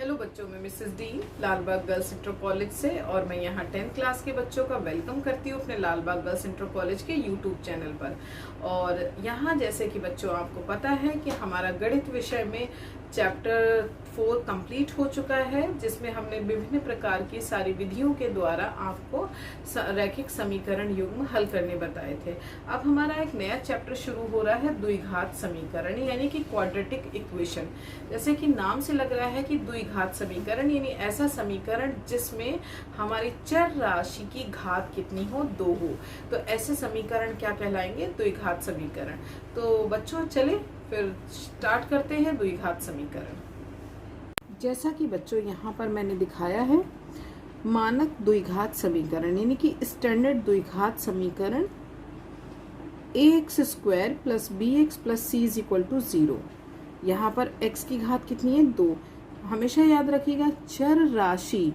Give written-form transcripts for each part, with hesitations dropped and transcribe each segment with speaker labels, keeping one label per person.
Speaker 1: Hello बच्चों, मैं Mrs D Lalbagh girls inter college से और मैं यहाँ 10th क्लास के बच्चों का वेलकम करती हूँ अपने लालबाग गर्ल्स इंटर कॉलेज के यूट्यूब चैनल पर। और यहाँ जैसे कि बच्चों आपको पता है कि हमारा गणित विषय में चैप्टर 4 कंप्लीट हो चुका है, जिसमें हमने विभिन्न प्रकार की सारी विधियों के द्वारा आपको रैखिक समीकरण युग्म हल करने बताए थे। अब हमारा एक नया चैप्टर शुरू हो रहा है, द्विघात समीकरण यानी कि क्वाड्रेटिक इक्वेशन। जैसे कि नाम से लग रहा है कि द्विघात समीकरण यानी ऐसा समीकरण जिसमें हमारी चर राशि की घात कितनी हो, 2 हो, तो ऐसे समीकरण क्या कहलाएंगे, द्विघात समीकरण। तो बच्चों चले फिर स्टार्ट करते हैं द्विघात समीकरण। जैसा कि बच्चों यहाँ पर मैंने दिखाया है, मानक द्विघात समीकरण यानी कि स्टैंडर्ड द्विघात समीकरण ax² + bx + c = 0। यहाँ पर x की घात कितनी है, 2। हमेशा याद रखिएगा, चर राशि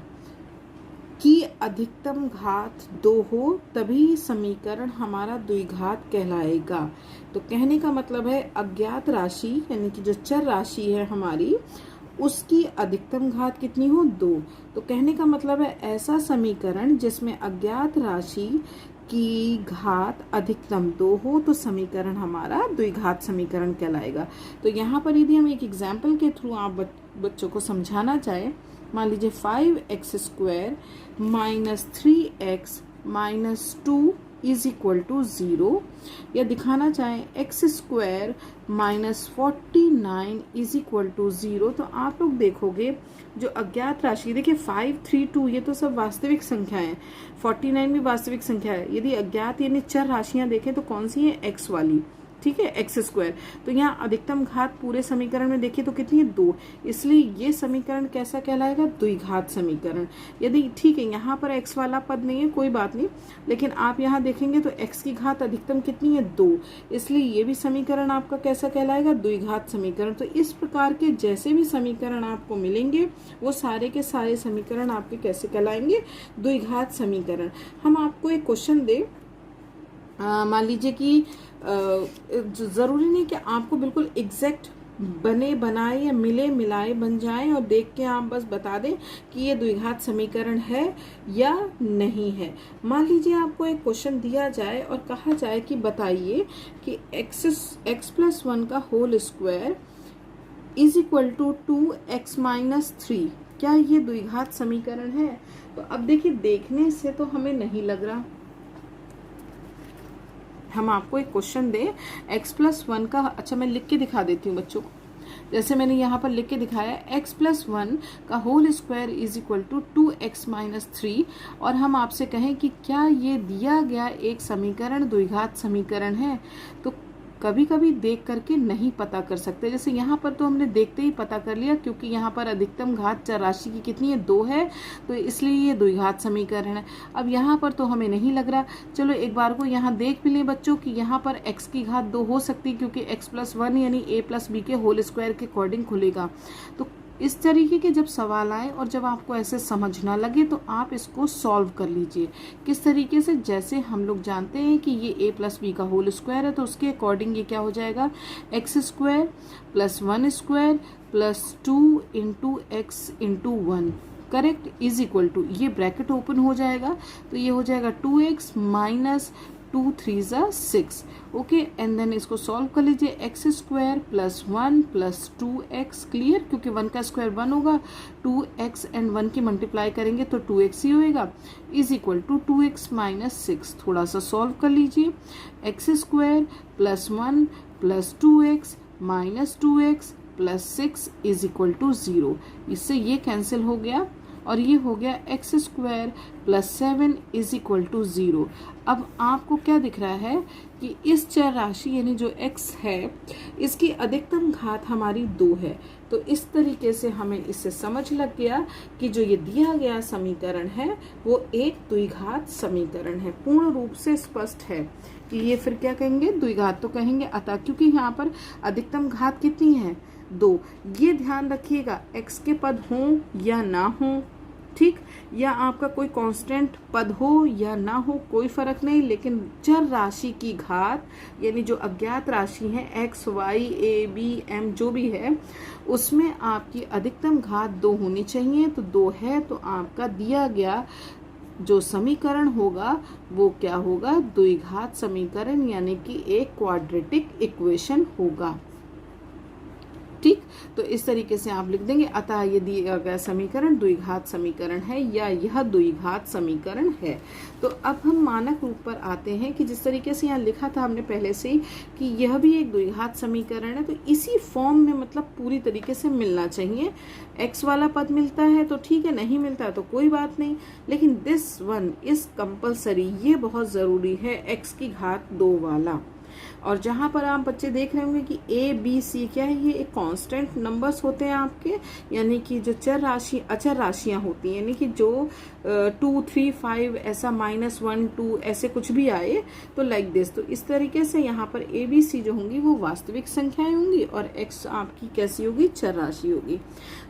Speaker 1: की अधिकतम घात 2 हो तभी समीकरण हमारा द्विघात कहलाएगा। तो कहने का मतलब है अज्ञात राशि यानी कि जो चर राशि है हमारी, उसकी अधिकतम घात कितनी हो, 2। तो कहने का मतलब है ऐसा समीकरण जिसमें अज्ञात राशि की घात अधिकतम 2 हो तो समीकरण हमारा द्विघात समीकरण कहलाएगा। तो यहाँ पर यदि हम एक एग्जाम्पल के थ्रू आप बच्चों को समझाना चाहे, मान लीजिए 5x² - 3x - 2 = 0, या दिखाना चाहें x² - 49 = 0, तो आप लोग देखोगे जो अज्ञात राशि, देखिए 5, 3, 2 ये तो सब वास्तविक संख्या है, 49 भी वास्तविक संख्या है। यदि अज्ञात यानी चर राशियां देखें तो कौन सी है, x वाली, ठीक है, x²। तो यहाँ अधिकतम घात पूरे समीकरण में देखिए तो कितनी है, 2। इसलिए ये समीकरण कैसा कहलाएगा, द्विघात समीकरण। यदि ठीक है यहाँ पर x वाला पद नहीं है, कोई बात नहीं, लेकिन आप यहाँ देखेंगे तो x की घात अधिकतम कितनी है, 2। इसलिए ये भी समीकरण आपका कैसा कहलाएगा, द्विघात समीकरण। तो इस प्रकार के जैसे भी समीकरण आपको मिलेंगे वो सारे के सारे समीकरण आपके कैसे कहलाएंगे, द्विघात समीकरण। हम आपको एक क्वेश्चन दे, मान लीजिए कि जरूरी नहीं कि आपको बिल्कुल एग्जैक्ट बने बनाए या मिले मिलाए बन जाए और देख के आप बस बता दें कि ये द्विघात समीकरण है या नहीं है। मान लीजिए आपको एक क्वेश्चन दिया जाए और कहा जाए कि बताइए कि x+1 का होल स्क्वायर = 2x - 3, क्या ये द्विघात समीकरण है। तो अब देखिए, देखने से तो हमें नहीं लग रहा। हम आपको एक क्वेश्चन दे x+1 का, अच्छा मैं लिख के दिखा देती हूँ बच्चों को, जैसे मैंने यहाँ पर लिख के दिखाया x+1 का होल स्क्वायर = 2x - 3, और हम आपसे कहें कि क्या ये दिया गया एक समीकरण द्विघात समीकरण है। तो कभी कभी देख करके नहीं पता कर सकते, जैसे यहाँ पर तो हमने देखते ही पता कर लिया, क्योंकि यहाँ पर अधिकतम घात चर राशि की कितनी है, 2 है, तो इसलिए ये द्विघात समीकरण है। अब यहाँ पर तो हमें नहीं लग रहा, चलो एक बार को यहाँ देख भी लें बच्चों कि यहाँ पर x की घात 2 हो सकती है, क्योंकि x+1 यानी a + b के होल स्क्वायर के अकॉर्डिंग खुलेगा। तो इस तरीके के जब सवाल आए और जब आपको ऐसे समझ ना लगे तो आप इसको सॉल्व कर लीजिए। किस तरीके से, जैसे हम लोग जानते हैं कि ये a + b का होल स्क्वायर है, तो उसके अकॉर्डिंग ये क्या हो जाएगा, x² + 1² + 2 × x × 1, करेक्ट, = ये ब्रैकेट ओपन हो जाएगा, तो ये हो जाएगा 2x - 2 3 = 6। ओके, एंड देन इसको सॉल्व कर लीजिए, x² + 1 + 2x, क्लियर, क्योंकि 1 का स्क्वायर 1 होगा, 2x एंड 1 की मल्टीप्लाई करेंगे तो 2x ही होएगा, = 2x - 6। थोड़ा सा सॉल्व कर लीजिए, x² + 1 + 2x - 2x + 6 = 0। इससे ये कैंसिल हो गया और ये हो गया x² + 7 = 0। अब आपको क्या दिख रहा है कि इस चर राशि यानी जो x है, इसकी अधिकतम घात हमारी 2 है। तो इस तरीके से हमें इससे समझ लग गया कि जो ये दिया गया समीकरण है वो एक द्विघात समीकरण है, पूर्ण रूप से स्पष्ट है कि ये फिर क्या कहेंगे, द्विघात तो कहेंगे। अतः क्योंकि यहाँ पर अधिकतम घात कितनी है, 2, ये ध्यान रखिएगा, x के पद हों या ना हों, ठीक, या आपका कोई कांस्टेंट पद हो या ना हो कोई फर्क नहीं, लेकिन चर राशि की घात यानी जो अज्ञात राशि है x y a b m जो भी है उसमें आपकी अधिकतम घात 2 होनी चाहिए। तो 2 है तो आपका दिया गया जो समीकरण होगा वो क्या होगा, द्विघात समीकरण यानी कि एक क्वाड्रेटिक इक्वेशन होगा। ठीक, तो इस तरीके से आप लिख देंगे, अतः ये दिया गया समीकरण द्विघात समीकरण है या यह द्विघात समीकरण है। तो अब हम मानक रूप पर आते हैं कि जिस तरीके से यहाँ लिखा था हमने पहले से ही कि यह भी एक द्विघात समीकरण है, तो इसी फॉर्म में मतलब पूरी तरीके से मिलना चाहिए। x वाला पद मिलता है तो ठीक है, नहीं मिलता है तो कोई बात नहीं, लेकिन दिस वन इज कंपलसरी, ये बहुत ज़रूरी है, x की घात 2 वाला। और जहाँ पर आप बच्चे देख रहे होंगे कि ए बी सी क्या है, ये एक कांस्टेंट नंबर्स होते हैं आपके, यानी कि जो चर राशि अचर राशियाँ होती हैं, यानी कि जो 2 3 5 ऐसा -1 2 ऐसे कुछ भी आए तो लाइक दिस। तो इस तरीके से यहाँ पर ए बी सी जो होंगी वो वास्तविक संख्याएं होंगी और एक्स आपकी कैसी होगी, चर राशि होगी।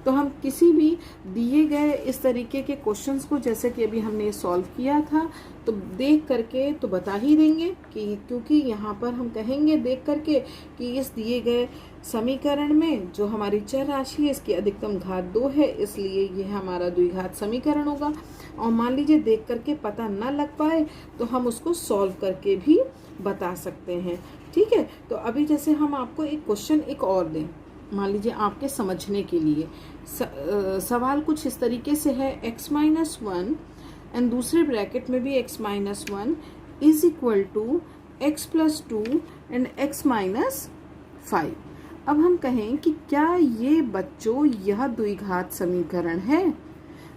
Speaker 1: तो हम किसी भी दिए गए इस तरीके के क्वेश्चंस को, जैसे कि अभी हमने सॉल्व किया था, तो देख करके तो बता ही देंगे कि, क्योंकि यहाँ पर हम कहेंगे देख करके कि इस दिए गए समीकरण में जो हमारी चर राशि है इसकी अधिकतम घात 2 है, इसलिए यह हमारा द्विघात समीकरण होगा। और मान लीजिए देख करके पता ना लग पाए तो हम उसको सॉल्व करके भी बता सकते हैं। ठीक है, तो अभी जैसे हम आपको एक क्वेश्चन एक और दें, मान लीजिए आपके समझने के लिए सवाल कुछ इस तरीके से है, x-1 एंड दूसरे ब्रैकेट में भी x-1 is equal to x+2 and x-5। अब हम कहें कि क्या ये बच्चों यह द्विघात समीकरण है?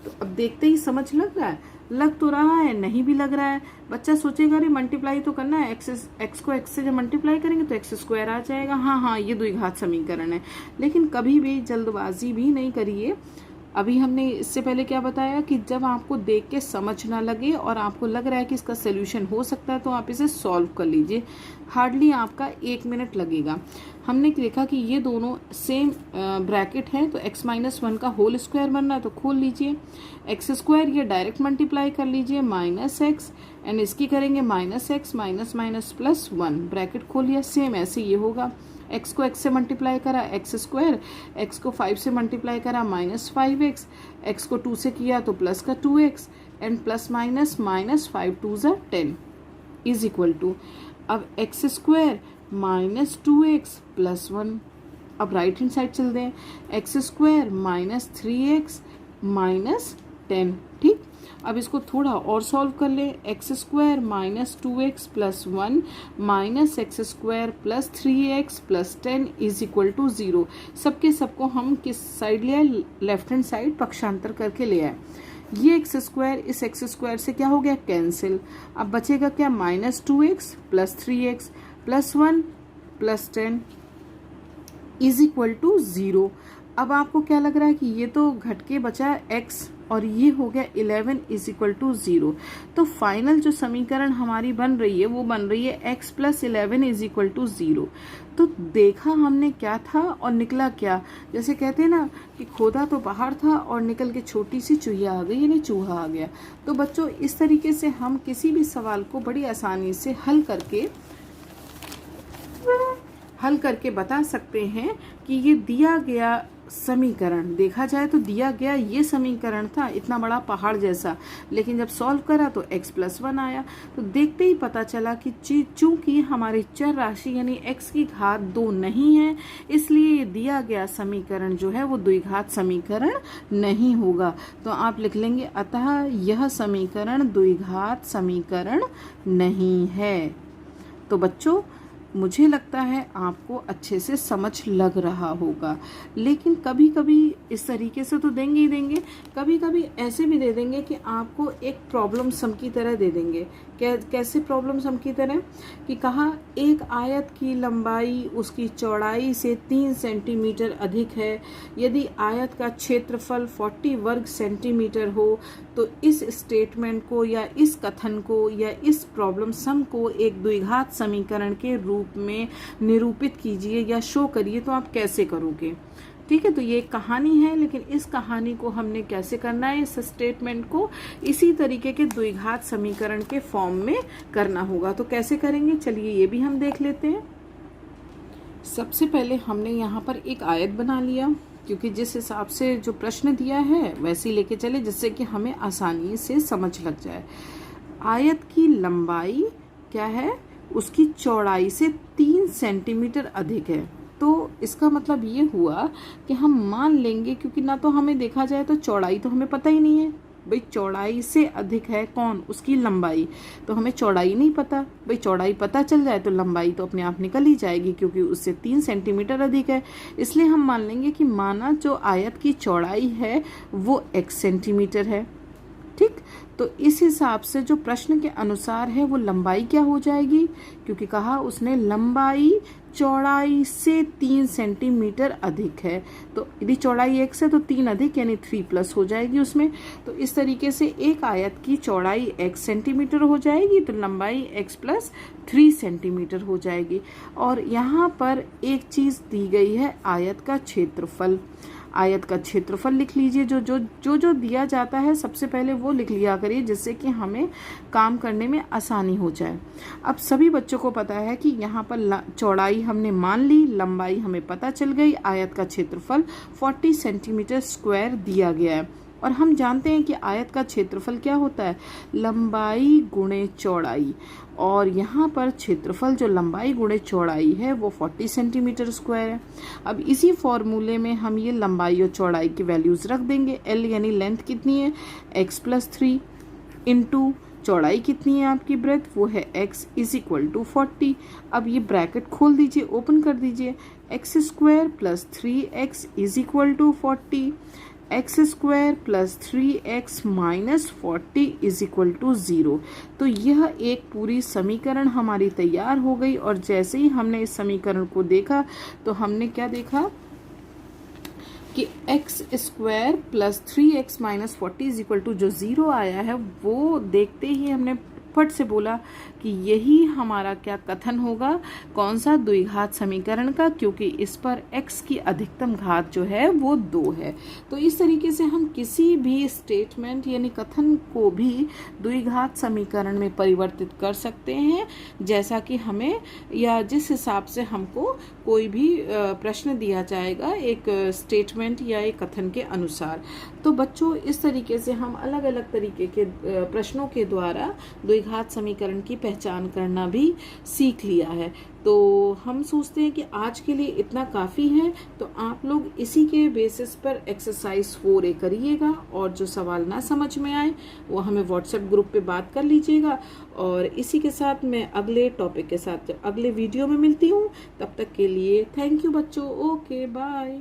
Speaker 1: तो अब देखते ही समझ लग रहा है, लग तो रहा है, नहीं भी लग रहा है। बच्चा सोचेगा अरे मल्टीप्लाई तो करना है, एक्स को एक्स से जब मल्टीप्लाई करेंगे तो x² आ जाएगा, हाँ ये द्विघात समीकरण है। लेकिन कभी भी जल्दबाजी भी नहीं करिए। अभी हमने इससे पहले क्या बताया कि जब आपको देख के समझ ना लगे और आपको लग रहा है कि इसका सोल्यूशन हो सकता है तो आप इसे सॉल्व कर लीजिए, हार्डली आपका 1 मिनट लगेगा। हमने देखा कि ये दोनों सेम ब्रैकेट है, तो x-1 का होल स्क्वायर बनना है तो खोल लीजिए, x² ये डायरेक्ट मल्टीप्लाई कर लीजिए -x एंड इसकी करेंगे -x -+1 ब्रैकेट खोलिए, सेम ऐसे ये होगा। x को x से मल्टीप्लाई करा x², x को 5 से मल्टीप्लाई करा -5x, x को 2 से किया तो प्लस का 2x and plus minus -5 2 10 is equal to, अब x² -2x + 1। अब राइट हैंड साइड चल दें, x² -3x -10। ठीक, अब इसको थोड़ा और सॉल्व कर लें, x² -2x + 1 -x² + 3x + 10 is equal to 0। सबके सबको हम किस साइड ले आए, लेफ्ट हैंड साइड पक्षांतर करके ले आए। ये x² इस x² से क्या हो गया, कैंसिल। अब बचेगा क्या, -2x + 3x + 1 + 10 is equal to 0। अब आपको क्या लग रहा है कि ये तो घट के बचा x और ये हो गया 11 इज इक्वल टू 0। तो फाइनल जो समीकरण हमारी बन रही है वो बन रही है x + 11 इज इक्वल टू 0। तो देखा हमने क्या था और निकला क्या, जैसे कहते हैं ना कि खोदा तो बाहर था और निकल के छोटी सी चूहिया आ गई, यानी चूहा आ गया। तो बच्चों इस तरीके से हम किसी भी सवाल को बड़ी आसानी से हल करके बता सकते हैं कि ये दिया गया समीकरण, देखा जाए तो दिया गया ये समीकरण था इतना बड़ा पहाड़ जैसा, लेकिन जब सॉल्व करा तो x+1 आया। तो देखते ही पता चला कि चूंकि हमारी चर राशि यानी x की घात 2 नहीं है, इसलिए ये दिया गया समीकरण जो है वो द्विघात समीकरण नहीं होगा। तो आप लिख लेंगे अतः यह समीकरण द्विघात समीकरण नहीं है। तो बच्चों मुझे लगता है आपको अच्छे से समझ लग रहा होगा, लेकिन कभी कभी इस तरीके से तो देंगे ही देंगे, कभी कभी ऐसे भी दे देंगे कि आपको एक प्रॉब्लम सम की तरह दे देंगे। कैसे प्रॉब्लम सम की तरह, कि कहा एक आयत की लंबाई उसकी चौड़ाई से 3 सेंटीमीटर अधिक है, यदि आयत का क्षेत्रफल 40 वर्ग सेंटीमीटर हो तो इस स्टेटमेंट को या इस कथन को या इस प्रॉब्लम सम को एक द्विघात समीकरण के रूप में निरूपित कीजिए या शो करिए। तो आप कैसे करोगे? ठीक है, तो ये एक कहानी है, लेकिन इस कहानी को हमने कैसे करना है, इस स्टेटमेंट को इसी तरीके के द्विघात समीकरण के फॉर्म में करना होगा। तो कैसे करेंगे, चलिए ये भी हम देख लेते हैं। सबसे पहले हमने यहाँ पर एक आयत बना लिया, क्योंकि जिस हिसाब से जो प्रश्न दिया है वैसे ही लेके चले, जिससे कि हमें आसानी से समझ लग जाए। आयत की लंबाई क्या है, उसकी चौड़ाई से 3 सेंटीमीटर अधिक है। तो इसका मतलब ये हुआ कि हम मान लेंगे, क्योंकि ना तो हमें देखा जाए तो चौड़ाई तो हमें पता ही नहीं है भाई, चौड़ाई से अधिक है कौन, उसकी लंबाई। तो हमें चौड़ाई नहीं पता भाई, चौड़ाई पता चल जाए तो लंबाई तो अपने आप निकल ही जाएगी, क्योंकि उससे 3 सेंटीमीटर अधिक है। इसलिए हम मान लेंगे कि माना जो आयत की चौड़ाई है वो x सेंटीमीटर है। ठीक, तो इस हिसाब से जो प्रश्न के अनुसार है वो लंबाई क्या हो जाएगी, क्योंकि कहा उसने लंबाई चौड़ाई से 3 सेंटीमीटर अधिक है। तो यदि चौड़ाई x है तो 3 अधिक यानी 3 प्लस हो जाएगी उसमें। तो इस तरीके से एक आयत की चौड़ाई x सेंटीमीटर हो जाएगी, तो लंबाई x प्लस 3 सेंटीमीटर हो जाएगी। और यहाँ पर एक चीज़ दी गई है, आयत का क्षेत्रफल। आयत का क्षेत्रफल लिख लीजिए, जो दिया जाता है सबसे पहले वो लिख लिया करिए, जिससे कि हमें काम करने में आसानी हो जाए। अब सभी बच्चों को पता है कि यहाँ पर चौड़ाई हमने मान ली, लंबाई हमें पता चल गई, आयत का क्षेत्रफल 40 सेंटीमीटर स्क्वायर दिया गया है। और हम जानते हैं कि आयत का क्षेत्रफल क्या होता है, लंबाई गुणे चौड़ाई। और यहाँ पर क्षेत्रफल जो लंबाई गुणे चौड़ाई है वो 40 सेंटीमीटर स्क्वायर है। अब इसी फॉर्मूले में हम ये लंबाई और चौड़ाई की वैल्यूज़ रख देंगे। L यानी लेंथ कितनी है, x प्लस 3 इंटू चौड़ाई कितनी है आपकी ब्रेथ, वो है x इज इक्वल टू 40। अब ये ब्रैकेट खोल दीजिए, ओपन कर दीजिए, x square plus 3x is equal to 40, x square plus 3x minus 40 is equal to 0। तो यह एक पूरी समीकरण हमारी तैयार हो गई। और जैसे ही हमने इस समीकरण को देखा तो हमने क्या देखा कि x square plus 3x minus 40 is equal to जो 0 आया है, वो देखते ही हमने फट से बोला कि यही हमारा क्या कथन होगा, कौन सा, द्विघात समीकरण का, क्योंकि इस पर x की अधिकतम घात जो है वो 2 है। तो इस तरीके से हम किसी भी स्टेटमेंट यानी कथन को भी द्विघात समीकरण में परिवर्तित कर सकते हैं, जैसा कि हमें या जिस हिसाब से हमको कोई भी प्रश्न दिया जाएगा एक स्टेटमेंट या एक कथन के अनुसार। तो बच्चों, इस तरीके से हम अलग अलग तरीके के प्रश्नों के द्वारा द्विघात समीकरण की पहचान करना भी सीख लिया है। तो हम सोचते हैं कि आज के लिए इतना काफ़ी है। तो आप लोग इसी के बेसिस पर एक्सरसाइज 4A करिएगा, और जो सवाल ना समझ में आए वो हमें व्हाट्सएप ग्रुप पे बात कर लीजिएगा। और इसी के साथ मैं अगले टॉपिक के साथ अगले वीडियो में मिलती हूँ। तब तक के लिए थैंक यू बच्चों, ओके बाय।